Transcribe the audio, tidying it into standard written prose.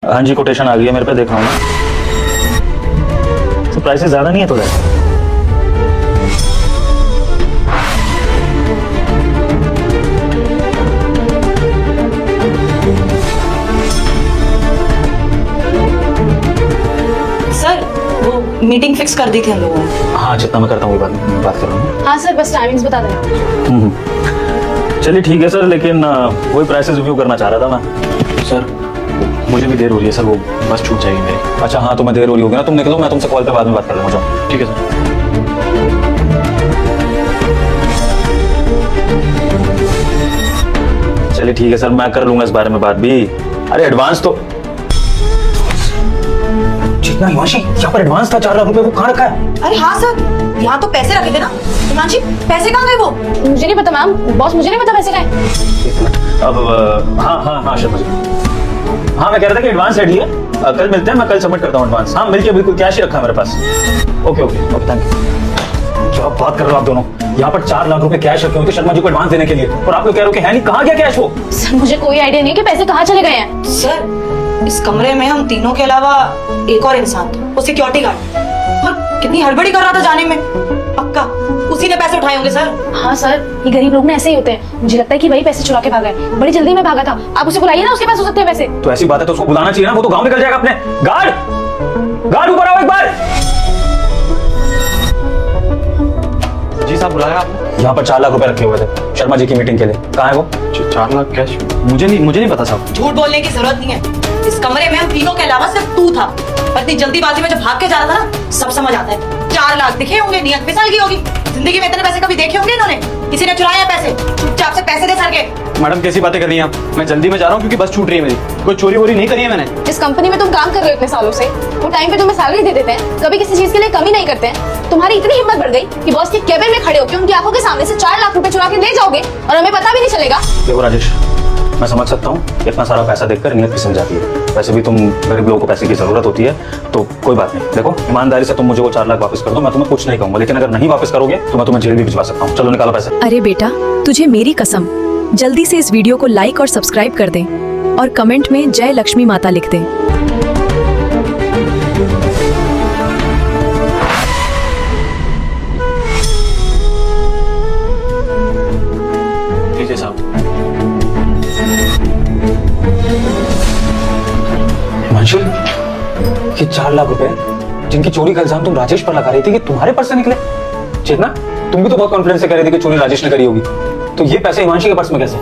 हाँ जी, कोटेशन आ गई है मेरे पे, देख रहा हूँ ना। तो प्राइसेस ज्यादा नहीं है थोड़ा? सर वो मीटिंग फिक्स कर दी थी हम लोगों ने। हाँ, जितना मैं करता हूँ बात कर रहा हूँ। हाँ सर, बस टाइमिंग्स बता देना। चलिए ठीक है सर, लेकिन वही प्राइसेस रिव्यू करना चाह रहा था मैं। सर मुझे भी देर हो रही है सर, वो बस छूट जाएगी मेरी। अच्छा हाँ, तुम्हें देर हो रही होगी ना, तुम निकलो, मैं तुमसे कॉल पे बाद में बात कर लूँगा। जाओ। ठीक है सर। चलिए ठीक है सर, मैं कर लूंगा इस बारे में बात भी। अरे एडवांस तो जितना हिमांशी यहाँ पर एडवांस था 4 लाख रुपए, वो कहाँ रखा है? अरे हाँ सर, यहाँ तो पैसे रखे थे ना। हिमांशी पैसे कहाँ गए वो? मुझे नहीं पता मैम, बॉस मुझे नहीं पता पैसे का है। अब हाँ शर्मा जी, हाँ मैं कह रहा था कि एडवांस रेडी है, कल मिलते हैं, मैं कल सबमिट करता हूँ एडवांस। हाँ मिलके बिल्कुल कैश ही रखा है मेरे पास। Okay thank you. क्या बात कर रहे हो आप दोनों, यहाँ पर 4 लाख रुपए कैश रखे होते शर्मा जी को एडवांस देने के लिए, और आप लोग कह रहे हो कि है नहीं, कहाँ गया कैश वो? सर मुझे कोई आइडिया नहीं कि पैसे कहाँ चले गए हैं। सर इस कमरे में हम तीनों के अलावा एक और इंसान था, वो सिक्योरिटी गार्ड, और कितनी हड़बड़ी कर रहा था जाने में। पक्का उसी ने पैसे उठाए होंगे सर। हाँ सर, ये गरीब लोग ना ऐसे ही होते हैं। मुझे लगता है कि वही पैसे चुरा के भागा है, बड़ी जल्दी में भागा था। आप उसे बुलाइए ना, उसके पास हो सकते हैं पैसे। तो ऐसी बात है तो उसको बुलाना चाहिए ना, वो तो गाँव निकल जाएगा अपने। गार्ड ऊपर आओ एक बार। जी साहब, बुलाया आपने? यहाँ पर 4 लाख रुपए रखे हुए थे शर्मा जी की मीटिंग के लिए, कहाँ है वो? 4 लाख कैश? मुझे नहीं पता साहब। झूठ बोलने की जरूरत नहीं है, इस कमरे में हम तीनों के अलावा सिर्फ तू था। पर इतनी जल्दीबाजी में जब भाग के जा रहा था ना, सब समझ आता है। 4 लाख दिखे होंगे, नियत फिसल गई होगी। जिंदगी में इतने पैसे कभी देखे होंगे इन्होंने? किसी ने चुराया पैसे? चुपचाप से पैसे दे सर के। मैडम कैसी बातें कर रही हैं आप? मैं जल्दी में जा रहा हूँ क्योंकि बस छूट रही है मेरी। कोई चोरी वोरी नहीं करी है मैंने। जिस कंपनी में तुम काम कर रहे हो इतने सालों से, वो टाइम पे तुम्हें सैलरी दे देते हैं, कभी किसी चीज के लिए कमी नहीं करते हैं। तुम्हारी इतनी हिम्मत बढ़ गई कि बॉस के केबिन में खड़े होकर उनकी आंखों के सामने से 4 लाख रुपए चुरा के ले जाओगे और हमें पता भी नहीं चलेगा। देखो राजेश, मैं समझ सकता हूँ इतना सारा पैसा देखकर नीयत फिसल जाती है। वैसे भी तुम गरीब लोगों को पैसे की जरूरत होती है, तो कोई बात नहीं। देखो ईमानदारी से तुम मुझे वो 4 लाख वापस कर दो, मैं तुम्हें कुछ नहीं कहूंगा, लेकिन अगर नहीं वापस करोगे तो मैं तुम्हें जेल भी भिजवा सकता हूँ। चलो निकालो पैसे। अरे बेटा, तुझे मेरी कसम, जल्दी से इस वीडियो को लाइक और सब्सक्राइब कर दे और कमेंट में जय लक्ष्मी माता लिख दे। लीजिए साहब। हिमांशु, ये 4 लाख रुपए जिनकी चोरी का इल्जाम तुम राजेश पर लगा रही थी, कि तुम्हारे पर्स से निकले? चेतना, तुम भी तो बहुत कॉन्फिडेंस से कह रही थी कि चोरी राजेश ने करी होगी, तो ये पैसे हिमांशु के पर्स में कैसे?